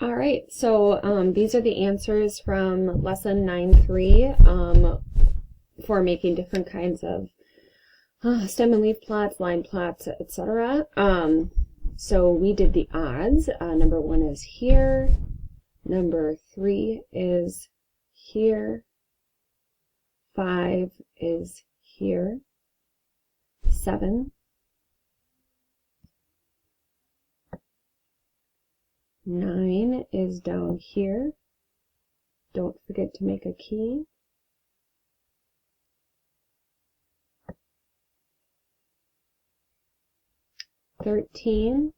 All right, so these are the answers from lesson 9.3 for making different kinds of stem and leaf plots, line plots, etc. So we did the odds. Number 1 is here. Number 3 is here. 5 is here. 7. 9 is down here. Don't forget to make a key. 13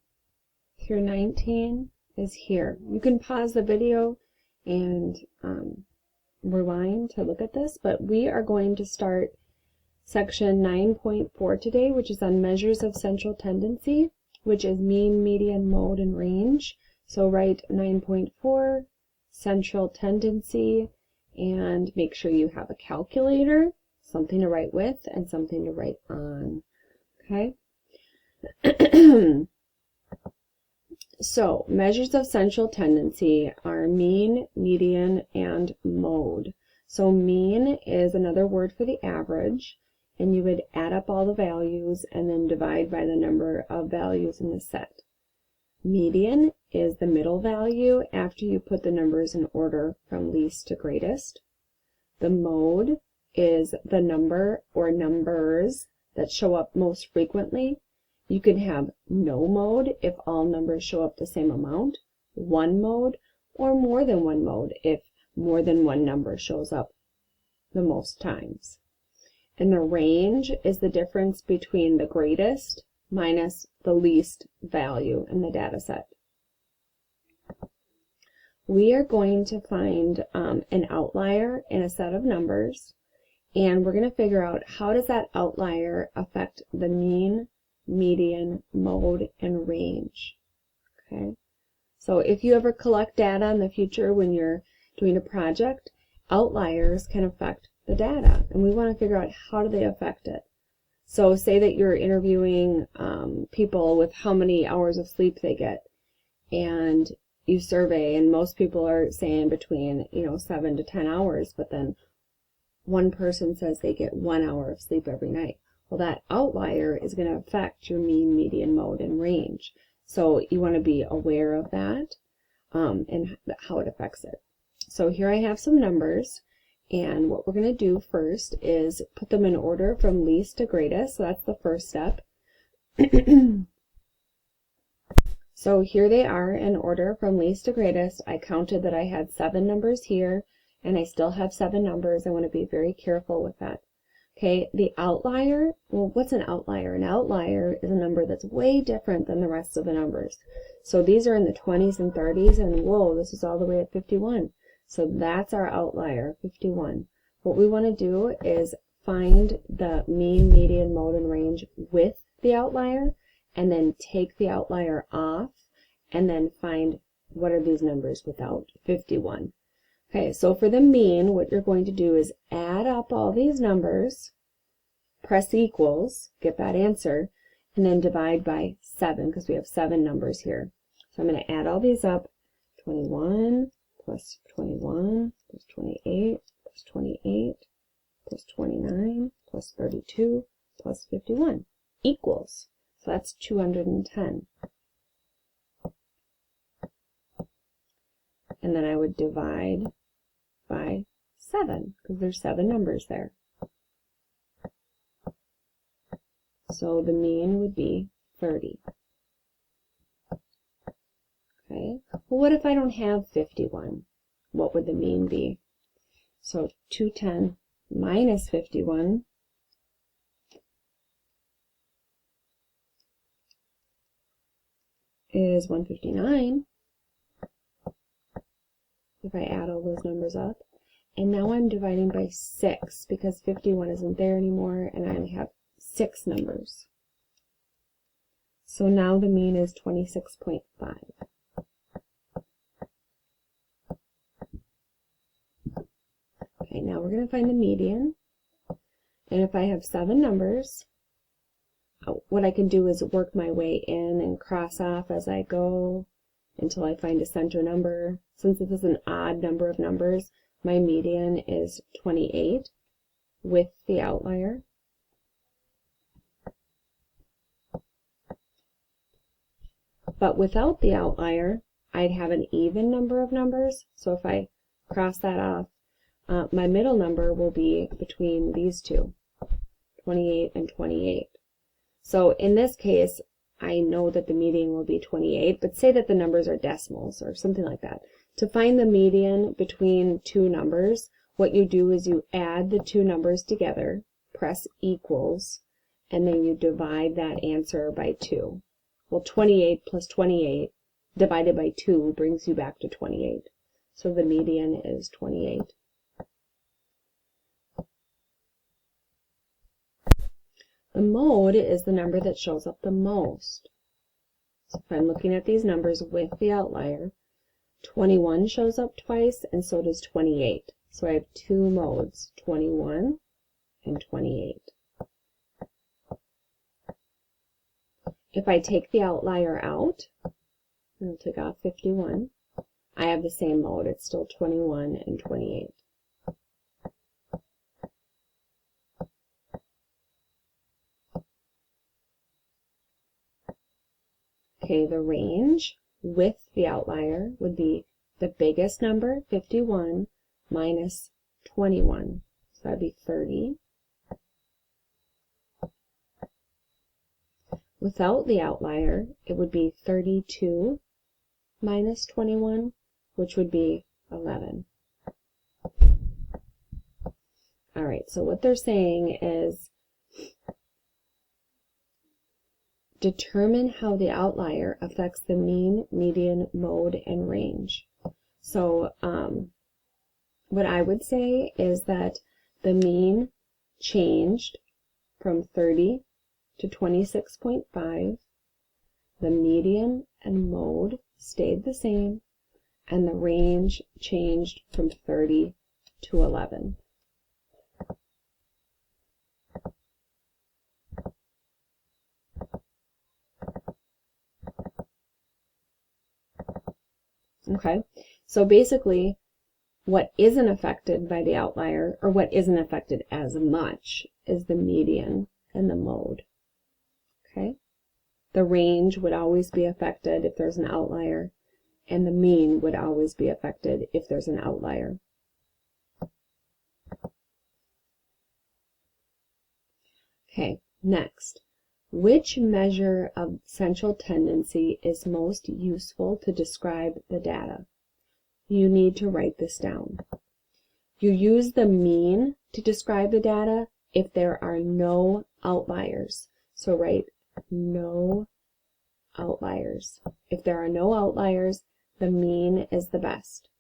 through 19 is here. You can pause the video and rewind to look at this, but we are going to start section 9.4 today, which is on measures of central tendency, which is mean, median, mode, and range. So write 9.4, central tendency, and make sure you have a calculator, something to write with, and something to write on. Okay? So, measures of central tendency are mean, median, and mode. So mean is another word for the average, and you would add up all the values and then divide by the number of values in the set. Median is the middle value after you put the numbers in order from least to greatest. The mode is the number or numbers that show up most frequently. You can have no mode if all numbers show up the same amount, one mode, or more than one mode if more than one number shows up the most times. And the range is the difference between the greatest minus the least value in the data set. We are going to find an outlier in a set of numbers, and we're going to figure out how does that outlier affect the mean, median, mode, and range. Okay, so if you ever collect data in the future when you're doing a project, outliers can affect the data, and we want to figure out how do they affect it. So say that you're interviewing people with how many hours of sleep they get, and you survey, and most people are saying between 7 to 10 hours, but then one person says they get 1 hour of sleep every night. Well, that outlier is going to affect your mean, median, mode, and range. So you want to be aware of that and how it affects it. So here I have some numbers, and what we're going to do first is put them in order from least to greatest. So that's the first step. So here they are in order from least to greatest. I counted that I had 7 numbers here, and I still have 7 numbers. I want to be very careful with that. Okay, the outlier, well, what's an outlier? An outlier is a number that's way different than the rest of the numbers. So these are in the 20s and 30s, and whoa, this is all the way at 51. So that's our outlier, 51. What we want to do is find the mean, median, mode, and range with the outlier, and then take the outlier off, and then find what are these numbers without 51. Okay, so for the mean, what you're going to do is add up all these numbers, press equals, get that answer, and then divide by 7, because we have 7 numbers here. So I'm going to add all these up, 21 plus 21 plus 28 plus 28 plus 29 plus 32 plus 51 equals. So that's 210. And then I would divide by 7, because there's 7 numbers there. So the mean would be 30. Okay, well, what if I don't have 51? What would the mean be? So 210 minus 51 is 159. If I add all those numbers up. And now I'm dividing by 6 because 51 isn't there anymore, and I only have 6 numbers. So now the mean is 26.5. Okay, now we're going to find the median. And if I have 7 numbers, what I can do is work my way in and cross off as I go until I find a center number. Since this is an odd number of numbers, my median is 28 with the outlier. But without the outlier, I'd have an even number of numbers. So if I cross that off, my middle number will be between these two, 28 and 28. So in this case, I know that the median will be 28, but say that the numbers are decimals or something like that. To find the median between two numbers, what you do is you add the two numbers together, press equals, and then you divide that answer by 2. Well, 28 plus 28 divided by 2 brings you back to 28. So the median is 28. The mode is the number that shows up the most. So if I'm looking at these numbers with the outlier, 21 shows up twice, and so does 28. So I have two modes, 21 and 28. If I take the outlier out, I'll take off 51, I have the same mode. It's still 21 and 28. Okay, the range with the outlier would be the biggest number, 51, minus 21. So that'd be 30. Without the outlier, it would be 32 minus 21, which would be 11. All right, so what they're saying is determine how the outlier affects the mean, median, mode, and range. So what I would say is that the mean changed from 30 to 26.5. The median and mode stayed the same, and the range changed from 30 to 11. Okay, so basically what isn't affected by the outlier, or what isn't affected as much, is the median and the mode. Okay, the range would always be affected if there's an outlier, and the mean would always be affected if there's an outlier. Okay, next. Which measure of central tendency is most useful to describe the data? You need to write this down. You use the mean to describe the data if there are no outliers. So write no outliers. If there are no outliers, the mean is the best.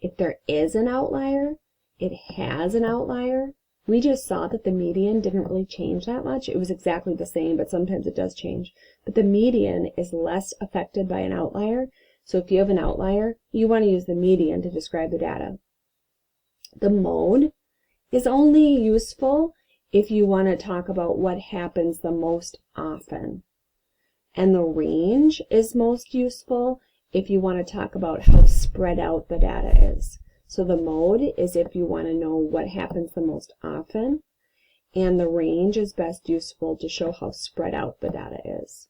If there is an outlier, it has an outlier. We just saw that the median didn't really change that much. It was exactly the same, but sometimes it does change. But the median is less affected by an outlier. So if you have an outlier, you want to use the median to describe the data. The mode is only useful if you want to talk about what happens the most often. And the range is most useful if you want to talk about how spread out the data is. So the mode is if you want to know what happens the most often, and the range is best useful to show how spread out the data is.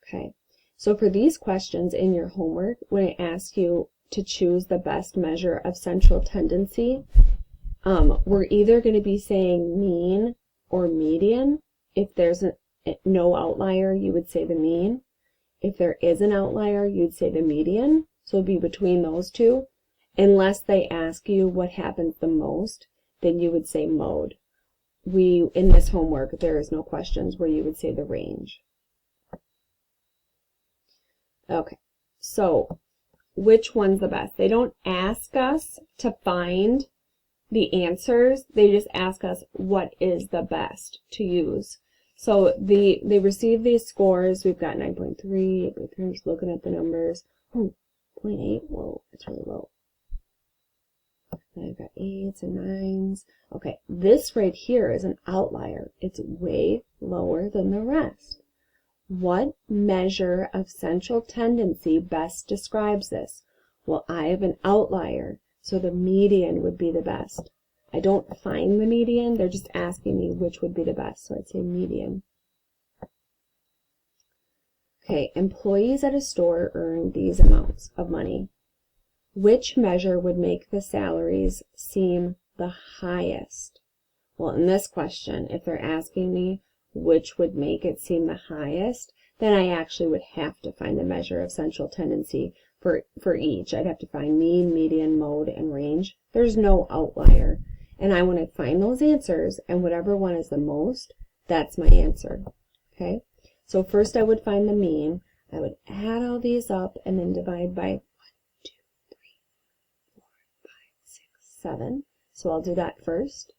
Okay, so for these questions in your homework, when I ask you to choose the best measure of central tendency, we're either going to be saying mean or median. If there's no outlier, you would say the mean. If there is an outlier, you'd say the median. So it'd be between those two. Unless they ask you what happens the most, then you would say mode. In this homework, there is no questions where you would say the range. Okay, so which one's the best? They don't ask us to find the answers. They just ask us what is the best to use. So they receive these scores. We've got 9.3, 8.3. I'm just looking at the numbers. Oh, 0.8. Whoa, it's really low. I've got 8s and 9s. Okay, this right here is an outlier. It's way lower than the rest. What measure of central tendency best describes this? Well, I have an outlier, so the median would be the best. I don't find the median, they're just asking me which would be the best, so I'd say median. Okay, employees at a store earn these amounts of money. Which measure would make the salaries seem the highest? Well, in this question, if they're asking me which would make it seem the highest, then I actually would have to find the measure of central tendency for each. I'd have to find mean, median, mode, and range. There's no outlier. And I want to find those answers, and whatever one is the most, that's my answer. Okay? So first I would find the mean. I would add all these up and then divide by 1, 2, 3, 4, 5, 6, 7. So I'll do that first.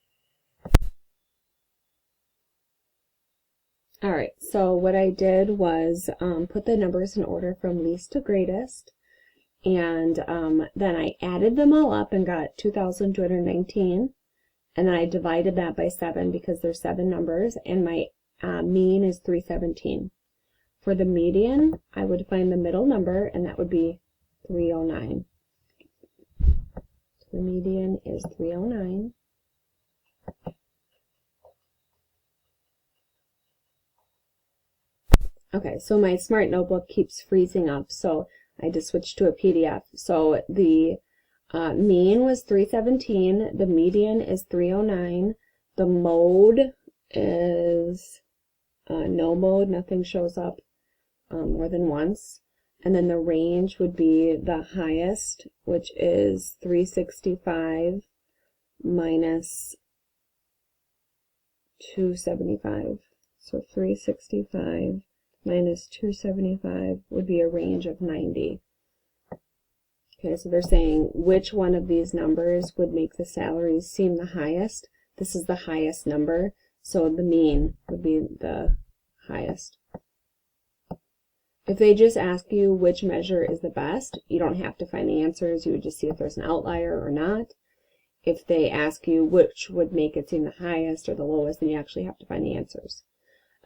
All right, so what I did was put the numbers in order from least to greatest, and then I added them all up and got 2,219, and then I divided that by 7 because there's 7 numbers, and my mean is 317. For the median, I would find the middle number, and that would be 309. So the median is 309. Okay, so my Smart Notebook keeps freezing up, so I just switched to a PDF. So the mean was 317, the median is 309, the mode is no mode, nothing shows up more than once, and then the range would be the highest, which is 365 minus 275. So 365 minus 275 would be a range of 90. Okay, so they're saying which one of these numbers would make the salaries seem the highest. This is the highest number, so the mean would be the highest. If they just ask you which measure is the best, you don't have to find the answers. You would just see if there's an outlier or not. If they ask you which would make it seem the highest or the lowest, then you actually have to find the answers.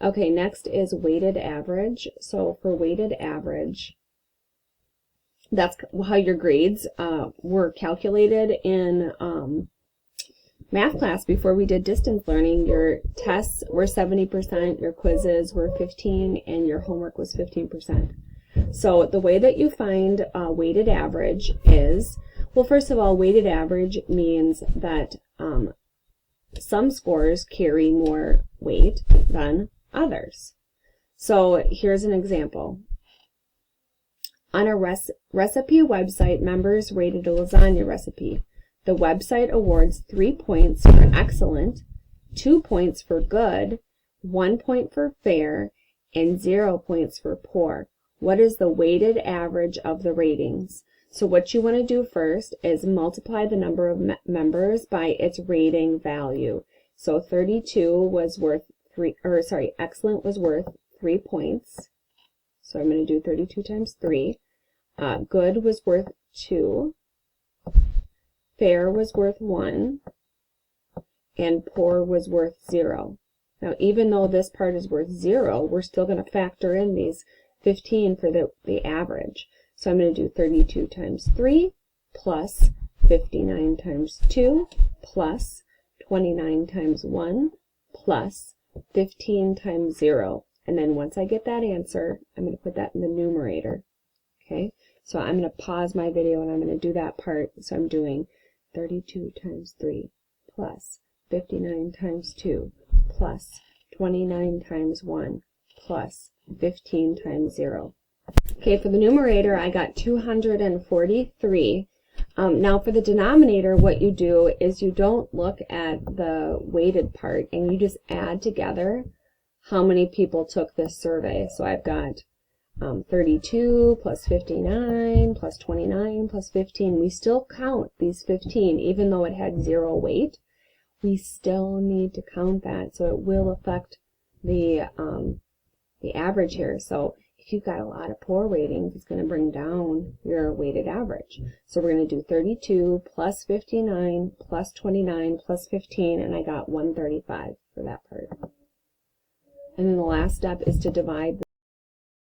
Okay, next is weighted average. So for weighted average, that's how your grades were calculated in math class before we did distance learning. Your tests were 70%, your quizzes were 15%, and your homework was 15%. So the way that you find weighted average is, well, first of all, weighted average means that some scores carry more weight than others. So here's an example. On a recipe website, members rated a lasagna recipe. The website awards 3 points for excellent, 2 points for good, 1 point for fair, and 0 points for poor. What is the weighted average of the ratings? So what you want to do first is multiply the number of members by its rating value. So 32 was worth excellent was worth 3 points. So I'm going to do 32 times 3. Good was worth 2. Fair was worth 1. And poor was worth 0. Now, even though this part is worth 0, we're still going to factor in these 15 for the average. So I'm going to do 32 times 3 plus 59 times 2 plus 29 times 1 plus 15 times 0. And then once I get that answer, I'm going to put that in the numerator. Okay, so I'm going to pause my video and I'm going to do that part. So I'm doing 32 times 3 plus 59 times 2 plus 29 times 1 plus 15 times 0. Okay, for the numerator, I got 243. Now for the denominator, what you do is you don't look at the weighted part and you just add together how many people took this survey. So I've got 32 plus 59 plus 29 plus 15. We still count these 15 even though it had 0 weight. We still need to count that, so it will affect the average here. So if you've got a lot of poor ratings, it's going to bring down your weighted average. So we're going to do 32 plus 59 plus 29 plus 15, and I got 135 for that part. And then the last step is to divide